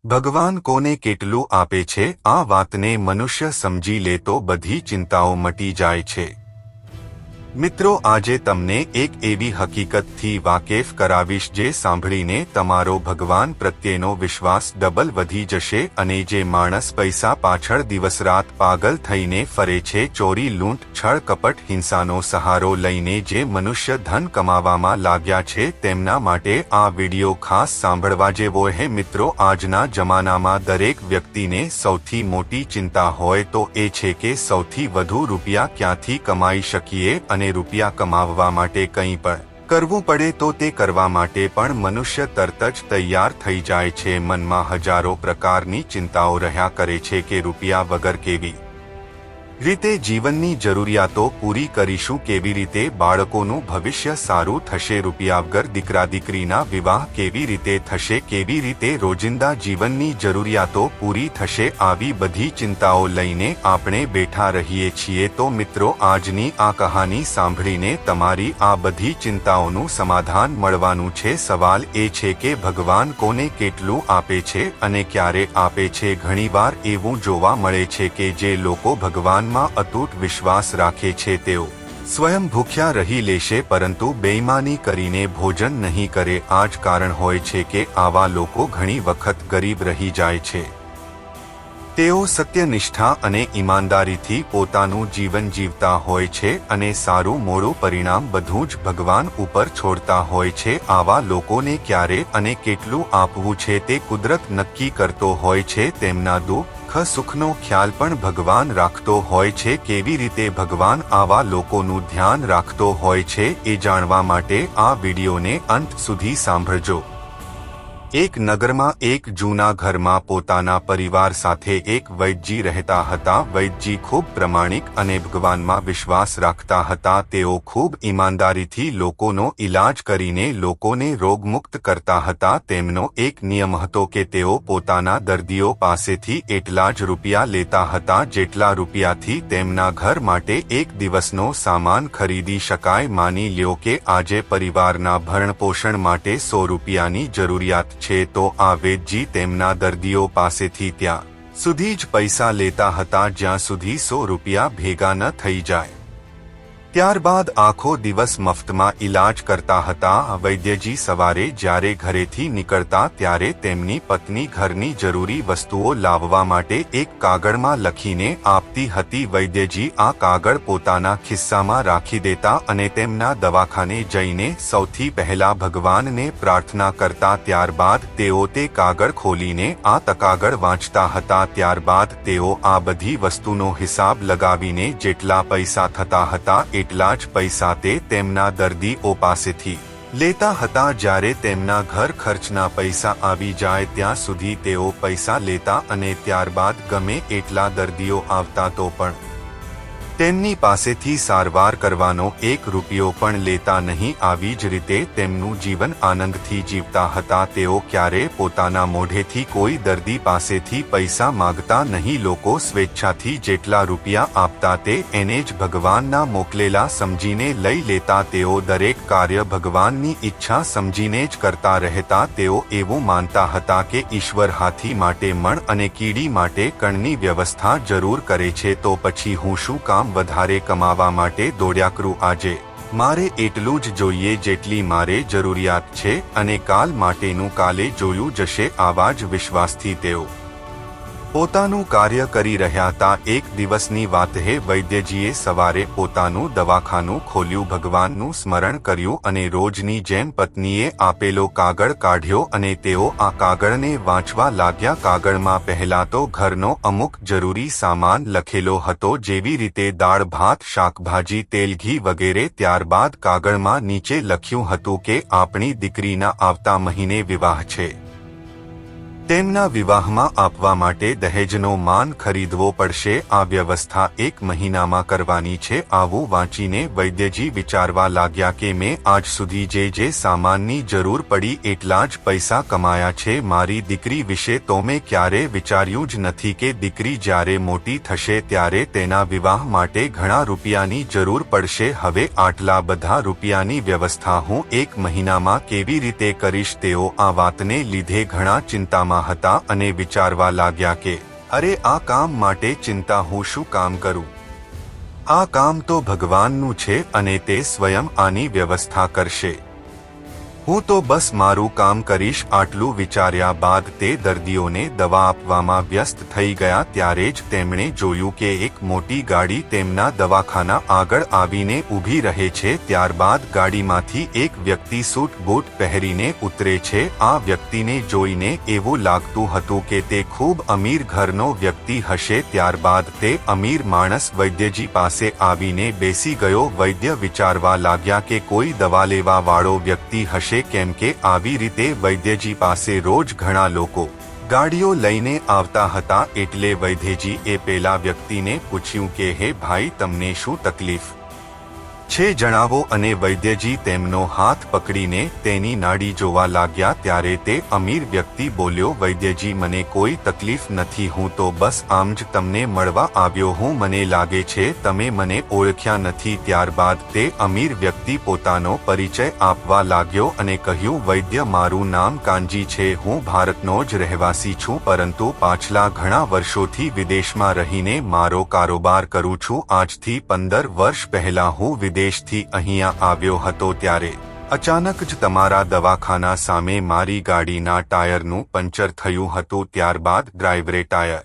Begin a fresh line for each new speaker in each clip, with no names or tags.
ભગવાન કોને કેટલું આપે છે આ વાતને મનુષ્ય સમજી લે તો બધી ચિંતાઓ મટી જાય છે। મિત્રો આજે તમને એક એવી હકીકતથી વાકેફ કરાવીશ જે સાંભળીને તમારો ભગવાન પ્રત્યેનો વિશ્વાસ ડબલ વધી જશે અને જે માણસ પૈસા પાછળ દિવસ રાત પાગલ થઈને ફરે છે, ચોરી લૂંટ છળ કપટ હિંસાનો સહારો લઈને જે મનુષ્ય ધન કમાવામાં લાગ્યા છે તેમના માટે આ વિડિયો ખાસ સાંભળવા જેવો છે। મિત્રો આજના જમાનામાં દરેક વ્યક્તિને સૌથી મોટી ચિંતા હોય તો એ છે કે સૌથી વધુ રૂપિયા ક્યાંથી કમાઈ શકીએ અને રૂપિયા કમાવવા માટે કંઈ પણ કરવું પડે તો તે કરવા માટે પણ મનુષ્ય તરત જ તૈયાર થઈ જાય છે। મનમાં હજારો પ્રકારની ચિંતાઓ રહ્યા કરે છે કે રૂપિયા વગર કેવી રીતે જીવનની જરૂરિયાતો પૂરી કરીશું, કેવી રીતે બાળકોનું ભવિષ્ય સારું થશે, રૂપિયા વગર દીકરા દીકરીના વિવાહ કેવી રીતે થશે, કેવી રીતે રોજિંદા જીવનની જરૂરિયાતો પૂરી થશે, આવી બધી ચિંતાઓ લઈને આપણે બેઠા રહીએ છીએ। તો મિત્રો આજની આ કહાની સાંભળીને તમારી આ બધી ચિંતાઓનું સમાધાન મળવાનું છે। સવાલ એ છે કે ભગવાન કોને કેટલું આપે છે અને ક્યારે આપે છે। ઘણીવાર એવું જોવા મળે છે કે જે લોકો ભગવાન માં અતૂટ વિશ્વાસ રાખે છે તેઓ સ્વયં ભૂખ્યા રહી લેશે પરંતુ બેઈમાની કરીને ભોજન નહીં કરે। આ જ કારણ હોય છે કે આવા લોકો ઘણી વખત ગરીબ રહી જાય છે। તેઓ સત્યનિષ્ઠા અને ઈમાનદારીથી પોતાનું જીવન જીવતા હોય છે અને સારું મોડું પરિણામ બધું જ ભગવાન ઉપર છોડતા હોય છે। આવા લોકોને ક્યારે અને કેટલું આપવું છે તે કુદરત નક્કી કરતો હોય છે। તેમના દુઃખ સુખનો ખ્યાલ પણ ભગવાન રાખતો હોય છે। કેવી રીતે ભગવાન આવા લોકોનું ધ્યાન રાખતો હોય છે એ જાણવા માટે આ વિડિયોને અંત સુધી સાંભળજો। એક નગરમાં એક જૂના ઘરમાં પોતાના પરિવાર સાથે એક વૈદ્યજી રહેતા હતા। વૈદ્યજી ખૂબ પ્રમાણિક અને ભગવાનમાં વિશ્વાસ રાખતા હતા। તેઓ ખૂબ ઈમાનદારીથી લોકોનો ઈલાજ કરીને લોકોને રોગમુક્ત કરતા હતા। તેમનો એક નિયમ હતો કે તેઓ પોતાના દર્દીઓ પાસેથી એટલા જ રૂપિયા લેતા હતા જેટલા રૂપિયાથી તેમના ઘર માટે એક દિવસનો સામાન ખરીદી શકાય। માની લ્યો કે આજે પરિવારના ભરણપોષણ માટે 100 રૂપિયાની જરૂરિયાત છે તો આ વૈદ્યજી તેમના દર્દીઓ પાસેથી ત્યાં સુધી જ પૈસા લેતા હતા જ્યાં સુધી 100 રૂપિયા ભેગા ન થઈ જાય। ત્યારબાદ આખો દિવસ મફતમાં ઈલાજ કરતા હતા। વૈદ્યજી સવારે જ્યારે ઘરેથી નીકળતા ત્યારે તેમની પત્ની ઘરની જરૂરી વસ્તુઓ લાવવા માટે એક કાગળમાં લખીને આપતી હતી। વૈદ્યજી આ કાગળ પોતાના ખિસ્સામાં રાખી દેતા અને તેમના દવાખાને જઈને સૌથી પહેલા ભગવાનને પ્રાર્થના કરતા। ત્યારબાદ તેઓ તે કાગળ ખોલીને આ તકાગળ વાંચતા હતા। ત્યારબાદ તેઓ આ બધી વસ્તુનો હિસાબ લગાવીને જેટલા પૈસા થતા હતા એટલા જ પૈસા તે તેમના દર્દીઓ પાસેથી લેતા હતા। જ્યારે તેમના ઘર ખર્ચના પૈસા આવી જાય ત્યાં સુધી તેઓ પૈસા લેતા અને ત્યારબાદ ગમે એટલા દર્દીઓ આવતા તો પણ તેમની પાસેથી સારવાર કરવાનો 1 રૂપિયો પણ લેતા નહીં। આવી જ રીતે તેમનું જીવન આનંદથી જીવતા હતા। તેઓ ક્યારે પોતાના મોઢેથી કોઈ દર્દી પાસેથી પૈસા માંગતા નહીં। લોકો સ્વેચ્છાથી જેટલા રૂપિયા આપતા તે એને જ ભગવાનના મોકલેલા સમજીને લઈ લેતા। તેઓ દરેક કાર્ય ભગવાનની ઈચ્છા સમજીને જ કરતા રહેતા। તેઓ એવું માનતા હતા કે ઈશ્વર હાથી માટે મણ અને કીડી માટે કણની વ્યવસ્થા જરૂર કરે છે તો પછી હું શું કામ વધારે કમાવા માટે દોડ્યા કરું। આજે મારે એટલું જ જોઈએ જેટલી મારે જરૂરિયાત છે અને કાલ માટેનું કાલે જોયું જશે। આવા જ વિશ્વાસથી તેઓ પોતાનું કાર્ય કરી રહ્યા હતા। એક દિવસની વાત છે, વૈદ્યજીએ સવારે પોતાનું દવાખાનું ખોલ્યું, ભગવાનનું સ્મરણ કર્યું અને રોજની જેમ પત્નીએ આપેલો કાગળ કાઢ્યો અને તેઓ આ કાગળને વાંચવા લાગ્યા। કાગળમાં પહેલા તો ઘરનો અમુક જરૂરી સામાન લખેલો હતો જેવી રીતે દાળ ભાત શાકભાજી તેલ ઘી વગેરે। ત્યારબાદ કાગળમાં નીચે લખ્યું હતું કે આપણી દીકરીના આવતા મહિને વિવાહ છે, તેમના વિવાહમાં આપવા માટે દહેજનો માન ખરીદવો પડશે। આ વ્યવસ્થા 1 મહિનામાં કરવાની છે। આવું વાંચીને વૈદ્યજી વિચારવા લાગ્યા કે મેં આજ સુધી જે સામાનની જરૂર પડી એટલા જ પૈસા કમાયા છે। મારી દીકરી વિશે તો મેં ક્યારે વિચાર્યું જ નથી કે દીકરી જ્યારે મોટી થશે ત્યારે તેના વિવાહ માટે ઘણા રૂપિયાની જરૂર પડશે। હવે આટલા બધા રૂપિયાની વ્યવસ્થા હું 1 મહિનામાં કેવી રીતે કરીશ? તેઓ આ વાતને લીધે ઘણા ચિંતામાં ચિંતામાં હતા અને વિચારવા લાગ્યા કે અરે આ કામ માટે ચિંતા હું શું કામ કરું? આ કામ તો ભગવાનનું છે અને તે સ્વયં આની વ્યવસ્થા કરશે. હું તો બસ મારું કામ કરીશ. આટલું વિચાર્યા બાદ તે દર્દીઓને દવા આપવામાં વ્યસ્ત થઈ ગયા. ત્યારે જ તેમણે જોયું કે એક મોટી ગાડી તેમના દવાખાના આગળ આવીને ઊભી રહે છે. ત્યારબાદ ગાડીમાંથી એક વ્યક્તિ સૂટ બૂટ પહેરીને ઉતરે છે. આ વ્યક્તિને જોઈને એવું લાગતું હતું કે તે ખૂબ અમીર ઘરનો વ્યક્તિ હશે. ત્યારબાદ તે અમીર માણસ વૈદ્યજી પાસે આવીને બેસી ગયો. વૈદ્ય વિચારવા લાગ્યા કે કોઈ દવા લેવા વાળો વ્યક્તિ હશે, કેમ કે આવી રીતે વૈદ્યજી પાસે રોજ ઘણા લોકો ગાડીઓ લઈને આવતા હતા. એટલે વૈદ્યજી એ પેલા વ્યક્તિને પૂછ્યું કે હે ભાઈ, તમને શું તકલીફ છે જણાવો. અને વૈદ્યજી તેમનો હાથ પકડીને તેની નાડી જોવા લાગ્યા. ત્યારે તે અમીર વ્યક્તિ બોલ્યો, વૈદ્યજી મને કોઈ તકલીફ નથી, હું તો બસ આમ જ તમને મળવા આવ્યો હું. મને લાગે છે તમે મને ઓળખ્યા નથી. ત્યારબાદ તે અમીર વ્યક્તિ પોતાનો પરિચય આપવા લાગ્યો અને કહ્યું, વૈદ્ય મારું નામ કાનજી છે, હું ભારતનો જ રહેવાસી છું, પરંતુ પાછલા ઘણા વર્ષોથી વિદેશમાં રહીને મારો કારોબાર કરું છું. આજથી 15 વર્ષ પહેલા હું વિદેશથી અહીંયા આવ્યો હતો. ત્યારે અચાનક જ તમારા દવાખાના સામે મારી ગાડીના ટાયરનું પંચર થયું હતું. ત્યારબાદ ડ્રાઈવરે ટાયર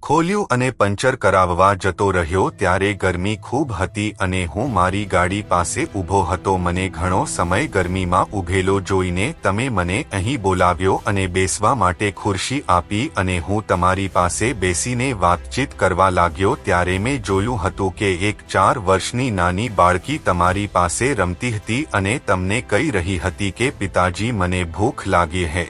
ખોલ્યું અને પંચર કરાવવા જતો રહ્યો. ત્યારે ગરમી ખૂબ હતી અને હું મારી ગાડી પાસે ઊભો હતો. મને ઘણો સમય ગરમીમાં ઊભેલો જોઈને તમે મને અહીં બોલાવ્યો અને બેસવા માટે ખુરશી આપી અને હું તમારી પાસે બેસીને વાતચીત કરવા લાગ્યો. ત્યારે મેં જોયું હતું કે એક 4 વર્ષની નાની બાળકી તમારી પાસે રમતી હતી અને તમને કહી રહી હતી કે પિતાજી મને ભૂખ લાગી હે,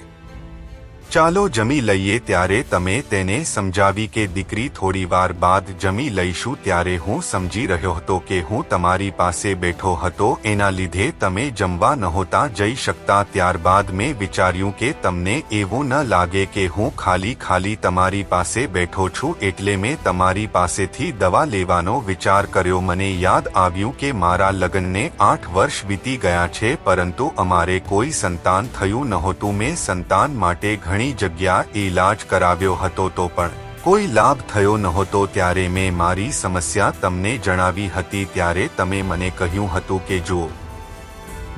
ચાલો જમી લઈએ. ત્યારે તમે તેને સમજાવી કે દીકરી થોડીવાર બાદ જમી લઈશું. ત્યારે હું સમજી રહ્યો હતો કે હું તમારી પાસે બેઠો હતો એના લીધે તમે જમવા નહોતા જઈ શકતા. ત્યારબાદ મેં વિચાર્યું કે તમને એવું ન લાગે કે હું ખાલી તમારી પાસે બેઠો છું, એટલે મેં તમારી પાસેથી દવા લેવાનો વિચાર કર્યો. મને યાદ આવ્યું કે મારા લગ્નને 8 વર્ષ વીતી ગયા છે, પરંતુ અમારે કોઈ સંતાન થયું નહોતું. મેં સંતાન માટે ઘણી જગ્યા ઈલાજ કરાવ્યો હતો તો પણ કોઈ લાભ થયો નહોતો. ત્યારે મેં મારી સમસ્યા તમને જણાવી હતી. ત્યારે તમે મને કહ્યું હતું કે જો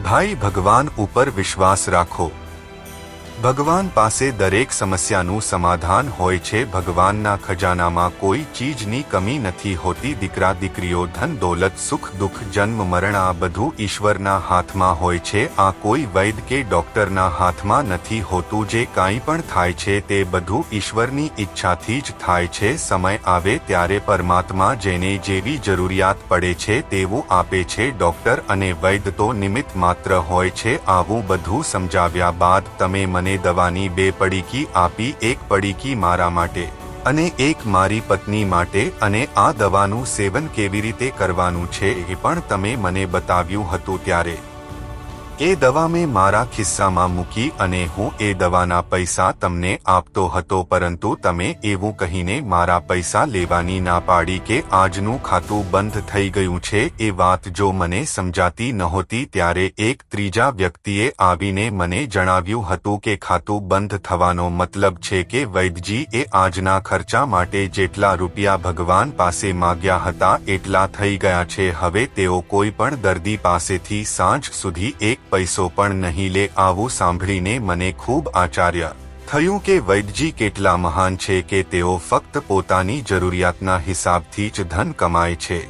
ભાઈ, ભગવાન ઉપર વિશ્વાસ રાખો, ભગવાન પાસે દરેક સમસ્યાનું સમાધાન હોય છે. ભગવાનના ખજાનામાં કોઈ ચીજની કમી નથી હોતી. દીકરા દીકરીઓ, ધન દોલત, સુખ દુઃખ, જન્મ મરણ, આ બધું ઈશ્વરના હાથમાં હોય છે. આ કોઈ વૈદ કે ડોક્ટરના હાથમાં નથી હોતું. જે કાંઈ પણ થાય છે તે બધું ઈશ્વરની ઈચ્છાથી જ થાય છે. સમય આવે ત્યારે પરમાત્મા જેને જેવી જરૂરિયાત પડે છે તેવું આપે છે. ડોક્ટર અને વૈદ તો નિમિત્ત માત્ર હોય છે. આવું બધું સમજાવ્યા બાદ તમે મને દવાની 2 પડીકી આપી. એક પડીકી મારા માટે અને એક મારી પત્ની માટે. અને આ દવાનું સેવન કેવી રીતે કરવાનું છે એ પણ તમે મને બતાવ્યું હતું. ત્યારે એ દવા મેં મારા ખિસ્સામાં મૂકી અને હું એ દવાના પૈસા તમને આપતો હતો, પરંતુ તમે એવું કહીને મારા પૈસા લેવાની ના પાડી કે આજનું ખાતું બંધ થઈ ગયું છે. એ વાત જો મને સમજાતી નહોતી. ત્યારે એક ત્રીજા વ્યક્તિએ આવીને મને જણાવ્યું હતું કે ખાતું બંધ થવાનો મતલબ છે કે વૈદ્યજી એ આજના ખર્ચા માટે જેટલા રૂપિયા ભગવાન પાસે માગ્યા હતા એટલા થઈ ગયા છે. હવે તેઓ કોઈ પણ દર્દી પાસેથી સાંજ સુધી એક પૈસો પણ નહીં લે. આવું સાંભળીને મને ખૂબ આશ્ચર્ય થયું કે વૈદ્યજી કેટલા મહાન છે કે તેઓ ફક્ત પોતાની જરૂરિયાતના હિસાબથી જ ધન કમાય છે.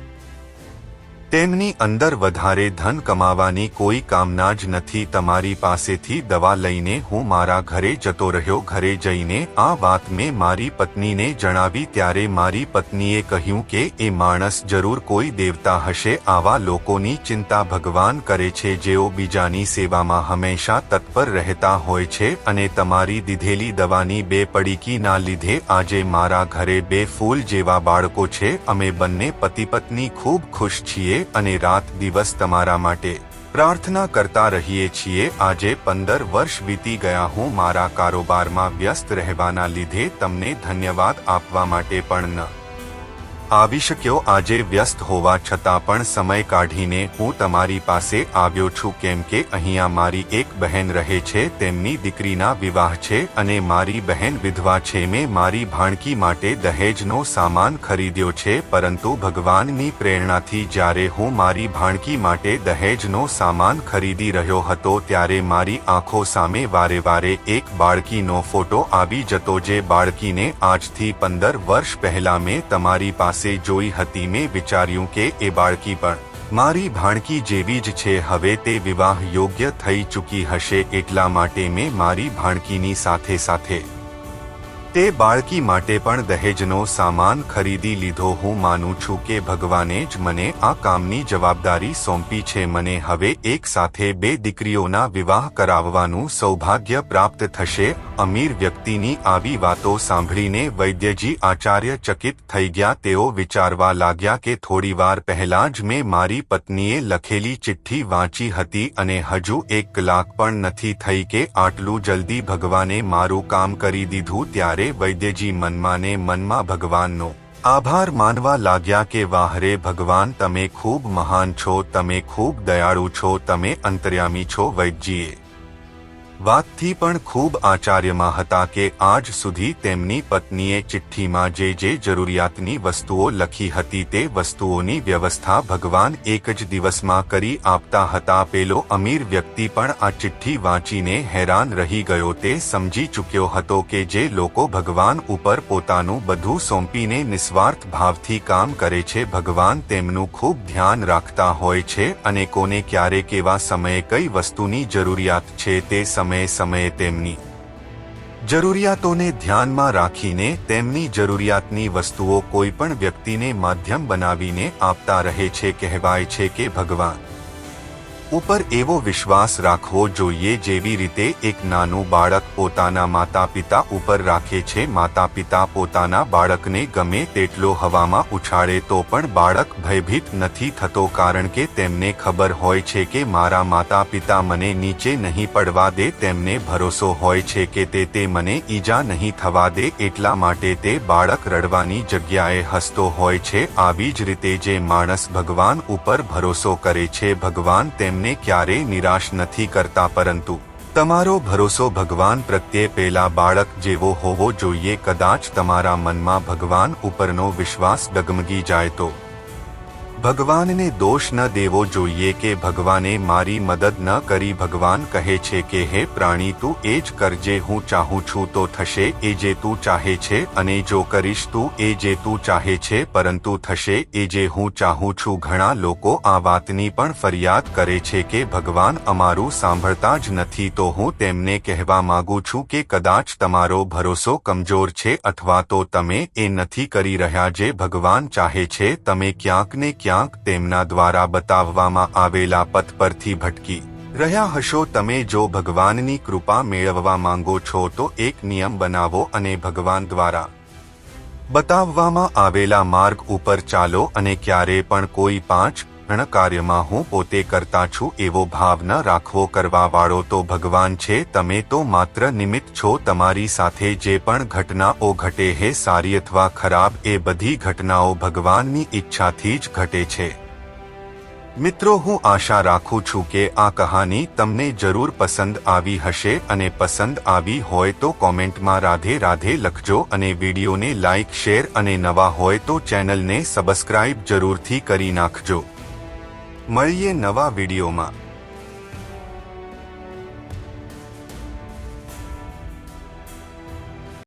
તેમની અંદર વધારે ધન કમાવાની કોઈ કામના જ નથી. તમારી પાસેથી દવા લઈને હું મારા ઘરે જતો રહ્યો. ઘરે જઈને આ વાત મેં મારી પત્નીને જણાવી. ત્યારે મારી પત્નીએ કહ્યું કે એ માણસ જરૂર કોઈ દેવતા હશે. આવા લોકોની ચિંતા ભગવાન કરે છે જેઓ બીજાની સેવામાં હંમેશા તત્પર રહેતા હોય છે. અને તમારી દીધેલી દવાની 2 પડીકીના લીધે આજે મારા ઘરે 2 ફૂલ જેવા બાળકો છે. અમે બંને પતિ પત્ની ખૂબ ખુશ છીએ અને રાત દિવસ તમારા માટે પ્રાર્થના કરતા રહીએ છીએ. આજે 15 વર્ષ વીતી ગયા. હું મારા કારોબારમાં વ્યસ્ત રહેવાના લીધે તમને ધન્યવાદ આપવા માટે પણ ન આવી શક્યો। આજે વ્યસ્ત હોવા છતાં પણ સમય કાઢીને હું તમારી પાસે આવ્યો છું, કેમ કે અહીંયા મારી એક બહેન રહે છે, તેમની દીકરીના વિવાહ છે અને મારી બહેન વિધવા છે। મેં મારી ભાણકી માટે દહેજનો સામાન ખરીદ્યો છે, પરંતુ ભગવાનની પ્રેરણાથી જ્યારે હું મારી ભાણકી માટે દહેજનો સામાન ખરીદી રહ્યો હતો ત્યારે મારી આંખો સામે વારે વારે એક બાળકીનો ફોટો આવી જતો, જે બાળકીને આજથી 15 વર્ષ પહેલા મેં તમારી પાસે જોઈ હતી। મેં વિચાર્યું કે એ બાળકી પણ મારી ભાણકી જેવી જ છે, હવે તે વિવાહ યોગ્ય થઈ ચૂકી હશે, એટલા માટે મેં મારી ભાણકીની સાથે સાથે તે બાળકી માટે પણ દહેજનો સામાન ખરીદી લીધો। હું માનું છું કે ભગવાને જ મને આ કામની જવાબદારી સોંપી છે। મને હવે એક સાથે 2 દીકરીઓના વિવાહ કરાવવાનું સૌભાગ્ય પ્રાપ્ત થશે। અમીર વ્યક્તિની આવી વાતો સાંભળીને વૈદ્યજી આચાર્ય ચકિત થઈ ગયા। તેઓ વિચારવા લાગ્યા કે થોડીવાર પહેલા જ મેં મારી પત્નીએ લખેલી ચિઠ્ઠી વાંચી હતી અને હજુ 1 કલાક પણ નથી થઈ કે આટલું જલ્દી ભગવાને મારું કામ કરી દીધું। ત્યારે વૈદ્યજી મનમાં ને મનમાં ભગવાનનો આભાર માનવા લાગ્યા કે વાહ રે ભગવાન, તમે ખૂબ મહાન છો, તમે ખૂબ દયાળુ છો, તમે અંતર્યામી છો। વૈદ્યજીએ વાતથી પણ ખૂબ આશ્ચર્યમાં હતા કે આજ સુધી તેમની પત્નીએ ચિઠ્ઠીમાં જે જે જરૂરિયાતની વસ્તુઓ લખી હતી તે વસ્તુઓની વ્યવસ્થા ભગવાન એક જ દિવસમાં કરી આપતા હતા। પેલો અમીર વ્યક્તિ પણ આ ચિઠ્ઠી વાંચીને હેરાન રહી ગયો। તે સમજી ચૂક્યો હતો કે જે લોકો ભગવાન ઉપર પોતાનું બધું સોંપીને નિસ્વાર્થ ભાવથી કામ કરે છે, ભગવાન તેમનું ખૂબ ધ્યાન રાખતા હોય છે અને કોને ક્યારે કેવા સમયે કઈ વસ્તુની જરૂરિયાત છે તે સમયે તેમની જરૂરિયાતોને ધ્યાનમાં રાખીને તેમની જરૂરિયાતની વસ્તુઓ કોઈ પણ વ્યક્તિને માધ્યમ બનાવીને આપતા રહે છે। કહેવાય છે કે ભગવાન ઉપર એવો વિશ્વાસ રાખવો જોઈએ જેવી રીતે એક નાનું બાળક પોતાના માતા પિતા ઉપર રાખે છે। માતા પિતા પોતાના બાળકને ગમે તેટલો હવામાં ઉછાળે તો પણ બાળક ભયભીત નથી થતો, કારણ કે તેમને ખબર હોય છે કે મારા માતા પિતા મને નીચે નહીં પડવા દે। તેમને ભરોસો હોય છે કે તે મને ઈજા નહીં થવા દે, એટલા માટે તે બાળક રડવાની જગ્યાએ હસતો હોય છે। આવી જ રીતે જે માણસ ભગવાન ઉપર ભરોસો કરે છે, ભગવાન તેમને ક્યારેય નિરાશ નથી કરતા, પરંતુ તમારો ભરોસો ભગવાન પ્રત્યે પેલા બાળક જેવો હોવો જોઈએ। કદાચ તમારા મનમાં ભગવાન ઉપરનો વિશ્વાસ ડગમગી જાય તો ભગવાનને દોષ ન દેવો જોઈએ કે ભગવાને મારી મદદ ન કરી। ભગવાન કહે છે કે હે પ્રાણી, તું એ જ કરજે, હું ચાહું છું તો થશે એ જે તું ચાહે છે, અને જો કરીશ તું એ જે તું ચાહે છે, પરંતુ થશે એ જે હું ચાહું છું। ઘણા લોકો આ વાતની પણ ફરિયાદ કરે છે કે ભગવાન અમારું સાંભળતા જ નથી, તો હું તેમને કહેવા માંગુ છું કે કદાચ તમારો ભરોસો કમજોર છે, અથવા તો તમે એ નથી કરી રહ્યા જે ભગવાન ચાહે છે। તમે ક્યાંક ને ક્યાંક તેમના દ્વારા બતાવવામાં આવેલા પથ પરથી ભટકી રહ્યા હશો। તમે જો ભગવાનની કૃપા મેળવવા માંગો છો તો એક નિયમ બનાવો અને ભગવાન દ્વારા બતાવવામાં આવેલા માર્ગ ઉપર ચાલો, અને ક્યારે પણ કોઈ 5 કાર્યમાં હું પોતે કરતા છું એવો ભાવ ન રાખવો। કરવા વાળો તો ભગવાન છે, તમે તો માત્ર નિમિત્ત છો। તમારી સાથે જે પણ ઘટનાઓ ઘટે, હે સારી અથવા ખરાબ, એ બધી ઘટનાઓ ભગવાનની ઈચ્છાથી જ ઘટે છે। મિત્રો, હું આશા રાખું છું કે આ કહાની તમને જરૂર પસંદ આવી હશે, અને પસંદ આવી હોય તો કોમેન્ટમાં રાધે રાધે લખજો, અને વિડીયોને લાઇક, શેર અને નવા હોય તો ચેનલને સબસ્ક્રાઇબ જરૂરથી કરી નાખજો। મળીએ નવા વિડીયોમાં।